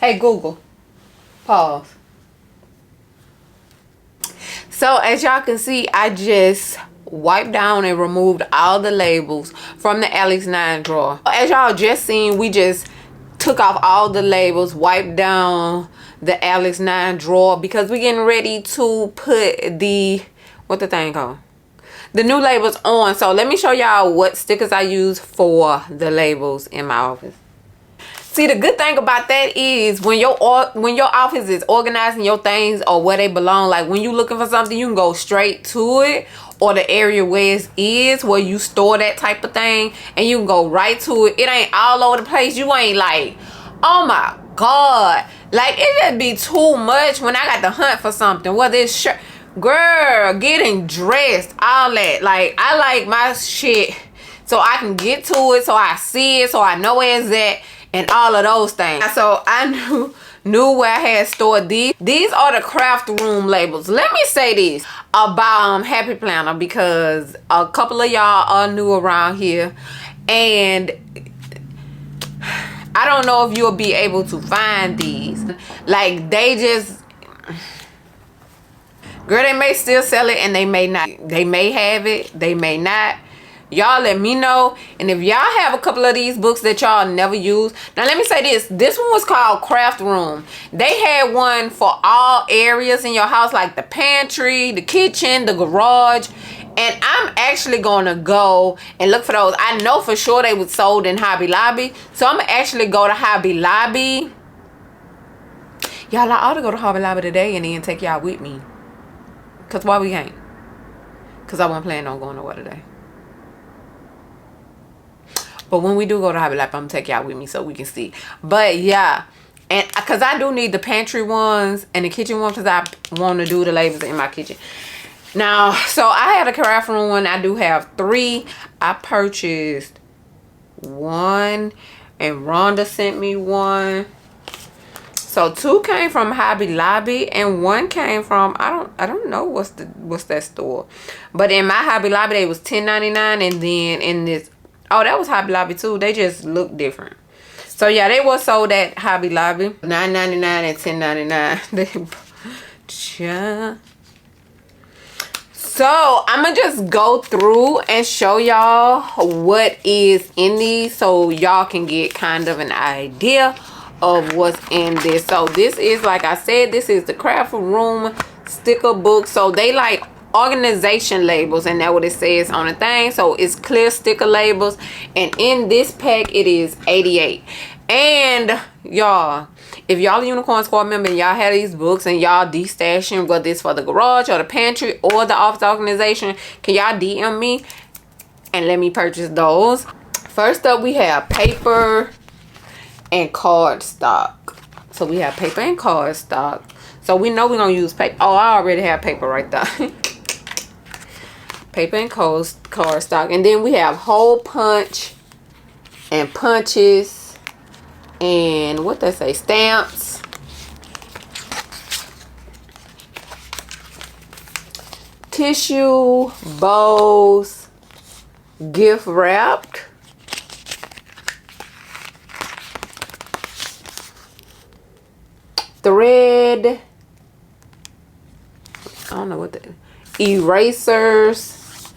Hey Google, pause. So as y'all can see, I just wiped down and removed all the labels from the Alex 9 drawer. As y'all just seen, we just took off all the labels, wiped down the Alex 9 drawer because we're getting ready to put the, what the thing called? The new labels on. So let me show y'all what stickers I use for the labels in my office. See, the good thing about that is when your office is organizing your things or where they belong, like when you looking for something, you can go straight to it, or the area where it is, where you store that type of thing, and you can go right to it. It ain't all over the place. You ain't like, oh my God. Like, it just be too much when I got to hunt for something, whether it's shirt, girl, getting dressed, all that. Like, I like my shit so I can get to it, so I see it, so I know where it's at, and all of those things. So I knew where I had stored these. These are the craft room labels. Let me say this about Happy Planner, because a couple of y'all are new around here, and I don't know if you'll be able to find these. Like, they just, girl, they may still sell it and they may not. They may have it, they may not. Y'all let me know. And if y'all have a couple of these books that y'all never use, now let me say this one was called Craft Room. They had one for all areas in your house, like the pantry, the kitchen, the garage. And I'm actually gonna go and look for those. I know for sure they was sold in Hobby Lobby, so I'm gonna actually go to Hobby Lobby. Y'all, I ought to go to Hobby Lobby today and then take y'all with me. Cause why we can't? Cause I wasn't planning on going nowhere today. But when we do go to Hobby Lobby, I'm gonna take y'all with me so we can see. But yeah, and because I do need the pantry ones and the kitchen ones, because I want to do the labels in my kitchen. Now, so I had a craft room one. I do have 3. I purchased 1, and Rhonda sent me 1. So 2 came from Hobby Lobby and 1 came from, I don't know what's that store. But in my Hobby Lobby, they was $10.99, and then in this, oh, that was Hobby Lobby too. They just look different. So yeah, they were sold at Hobby Lobby. $9.99 and $10.99. So I'm gonna just go through and show y'all what is in these, so y'all can get kind of an idea of what's in this. So this is, like I said, this is the Craft Room sticker book. So they like organization labels, and that's what it says on the thing. So it's clear sticker labels, and in this pack it is 88. And y'all, if y'all a Unicorn Squad member and y'all have these books and y'all de-stashing, whether it's for the garage or the pantry or the office organization, can y'all DM me and let me purchase those? First up, we have paper and card stock. So we have paper and card stock. So we know we're gonna use paper. Oh, I already have paper right there. Paper and card stock. And then we have hole punch and punches and what they say, stamps. Tissue, bows, gift wrapped. Thread. I don't know what the erasers,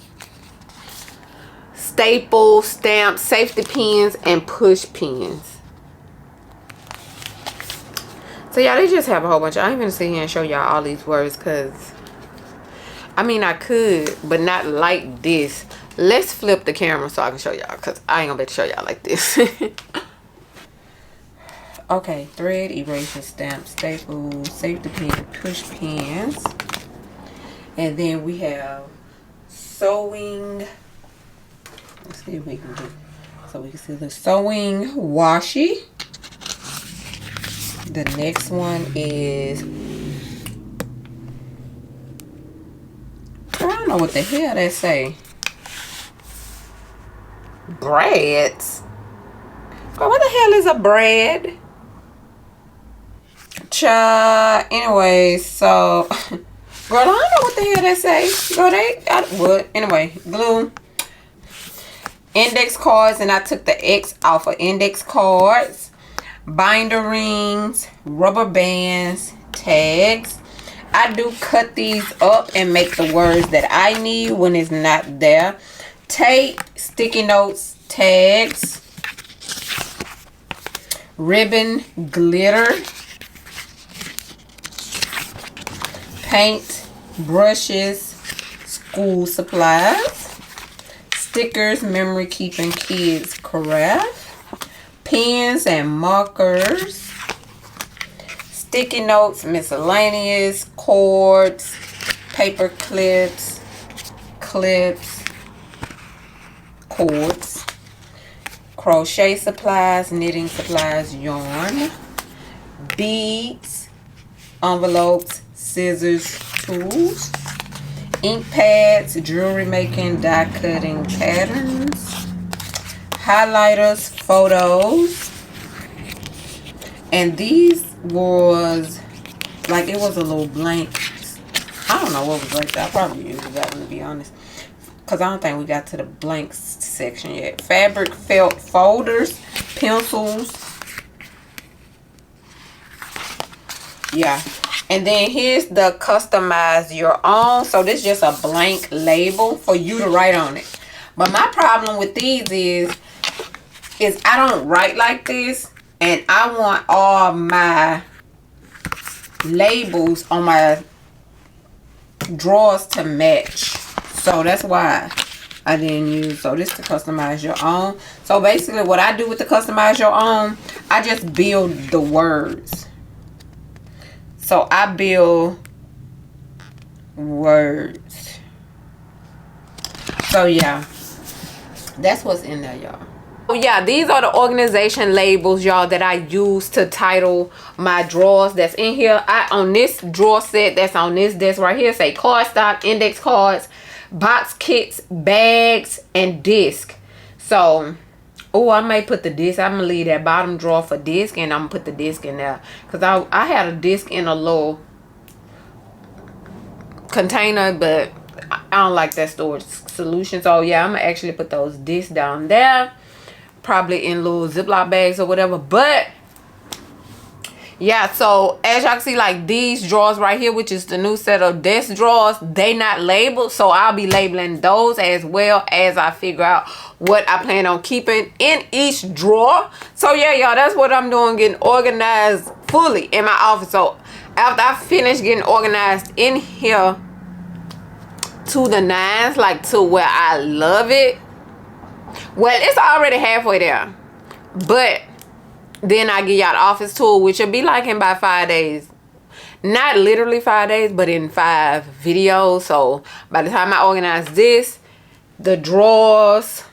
staples, stamps, safety pins, and push pins. So y'all, they just have a whole bunch. I ain't gonna sit here and show y'all all these words, because I mean I could, but not like this. Let's flip the camera so I can show y'all, because I ain't gonna be able to show y'all like this. Okay, thread, eraser, stamp, staples, safety pin, push pins. And then we have sewing. Let's see if we can get, so we can see the sewing washi. The next one is, I don't know what the hell they say. Brads. Girl, what the hell is a brad? Anyway, so girl, I don't know what the hell they say. Girl, they got what? Anyway, glue, index cards, and I took the X off of index cards. binder rings, rubber bands, tags. I do cut these up and make the words that I need when it's not there. Tape, sticky notes, tags, ribbon, glitter, paint, brushes, school supplies, stickers, memory keeping kids craft, pens and markers, sticky notes, miscellaneous, cords, paper clips, cords, crochet supplies, knitting supplies, yarn, beads, envelopes, scissors, tools, ink pads, jewelry making, die cutting patterns, highlighters, photos. And these was like, it was a little blank. I don't know what was like that. I probably used that one, to be honest, because I don't think we got to the blank section yet. Fabric felt folders, pencils. Yeah. And then here's the customize your own. So this is just a blank label for you to write on it. But my problem with these is I don't write like this. And I want all my labels on my drawers to match. So that's why I didn't use. So this to customize your own. So basically what I do with the customize your own, I just build the words. So I build words. So yeah, that's what's in there, y'all. Oh yeah, these are the organization labels, y'all, that I use to title my drawers that's in here. On this drawer set that's on this desk right here, say cardstock, index cards, box kits, bags, and disc. So oh, I may put the disc. I'm gonna leave that bottom drawer for disc, and I'm gonna put the disc in there because I had a disc in a little container, but I don't like that storage solution. So yeah, I'm gonna actually put those discs down there, probably in little Ziploc bags or whatever. But yeah, so as y'all can see, like these drawers right here, which is the new set of desk drawers, they not labeled, so I'll be labeling those as well as I figure out what I plan on keeping in each drawer. So yeah, y'all, that's what I'm doing, getting organized fully in my office. So after I finish getting organized in here to the nines, like to where I love it, well, it's already halfway there, but then I get y'all the office tour, which will be like in about 5 days. Not literally 5 days, but in 5 videos. So by the time I organize this, the drawers,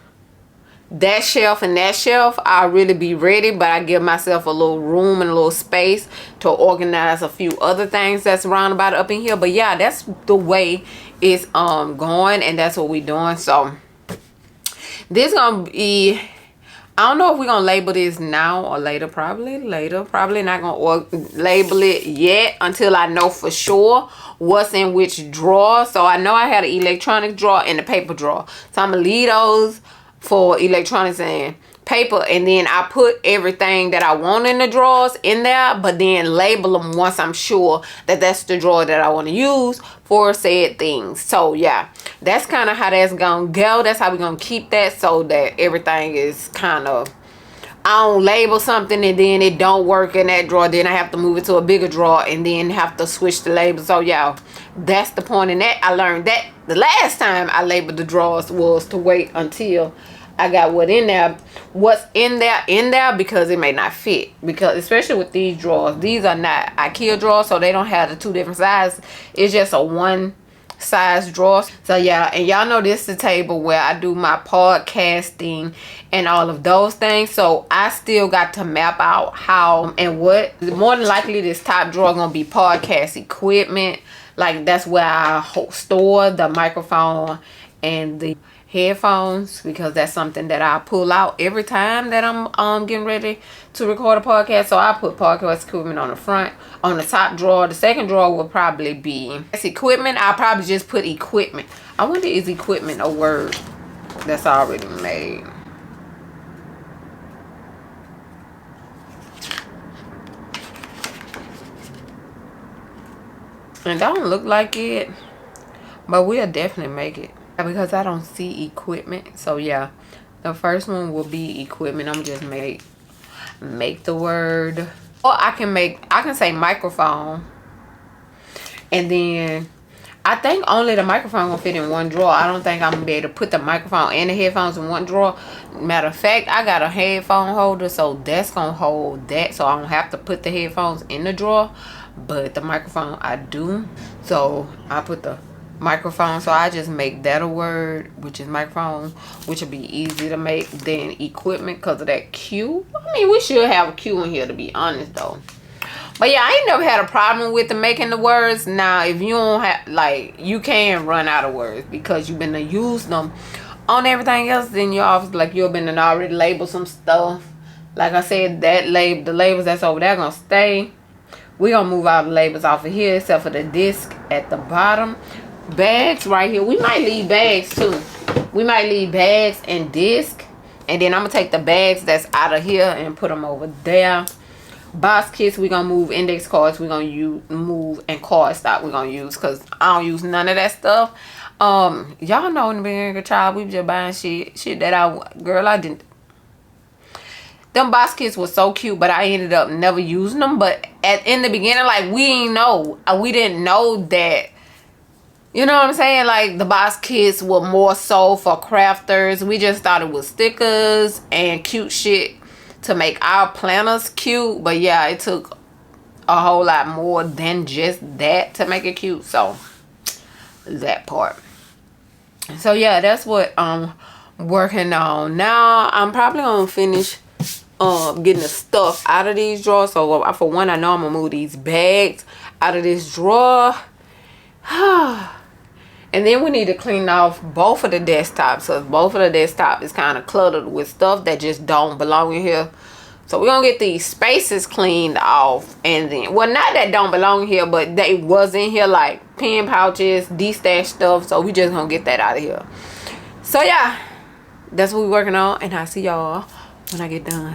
that shelf and that shelf, I'll really be ready. But I give myself a little room and a little space to organize a few other things that's around about up in here. But yeah, that's the way it's going, and that's what we're doing. So this gonna be, I don't know if we're going to label this now or later. Probably later. Probably not going to label it yet until I know for sure what's in which drawer. So I know I had an electronic drawer and a paper drawer. So I'm going to leave those for electronics and paper. And then I put everything that I want in the drawers in there. But then label them once I'm sure that that's the drawer that I want to use for said things. So yeah, that's kind of how that's gonna go. That's how we're gonna keep that, so that everything is kind of, I don't label something and then it don't work in that drawer, then I have to move it to a bigger drawer and then have to switch the label. So yeah, that's the point in that. I learned that the last time I labeled the drawers was to wait until I got what's in there because it may not fit. Because especially with these drawers, these are not IKEA drawers, so they don't have the 2 different sizes. It's just a 1 size drawer. So yeah, and y'all know this is the table where I do my podcasting and all of those things. So I still got to map out how and what. More than likely this top drawer gonna be podcast equipment. Like that's where I store the microphone and the headphones, because that's something that I pull out every time that I'm getting ready to record a podcast. So I put podcast equipment on the front, on the top drawer. The second drawer will probably be equipment. I'll probably just put equipment. I wonder, is equipment a word that's already made? It don't look like it, but we'll definitely make it. Because I don't see equipment. So yeah, the first one will be equipment. I'm just make the word. Or I can say microphone. And then I think only the microphone gonna fit in one drawer. I don't think I'm gonna be able to put the microphone and the headphones in one drawer. Matter of fact, I got a headphone holder, so that's gonna hold that, so I don't have to put the headphones in the drawer. But the microphone I do, so I put the microphone, so I just make that a word, which is microphone, which will be easy to make. Then equipment, because of that Q. I mean, we should have a Q in here, to be honest though. But yeah, I ain't never had a problem with the making the words. Now, if you don't have, like, you can run out of words because you've been to use them on everything else, then you're obviously, like, you've been to already label some stuff. Like I said, the labels that's over there gonna stay. We gonna move all the labels off of here, except for the disc at the bottom. Bags right here. We might leave bags too. We might leave bags and disc. And then I'm gonna take the bags that's out of here and put them over there. Box kits, we're gonna move. Index cards, we're gonna move. And card stock, we're gonna use, because I don't use none of that stuff. Y'all know, in the beginning of a child, we just buying shit that I didn't. Them box kits was so cute, but I ended up never using them. But in the beginning, like, we didn't know that. You know what I'm saying? Like, the box kits were more so for crafters. We just thought it was stickers and cute shit to make our planners cute. But yeah, it took a whole lot more than just that to make it cute. So that part. So yeah, that's what I'm working on now. I'm probably gonna finish getting the stuff out of these drawers. So for one, I know I'm gonna move these bags out of this drawer. And then we need to clean off both of the desktops. So both of the desktop is kind of cluttered with stuff that just don't belong in here. So we're going to get these spaces cleaned off. And then, well, not that don't belong here, but they was in here, like pen pouches, de-stash stuff. So we just going to get that out of here. So yeah, that's what we're working on. And I'll see y'all when I get done.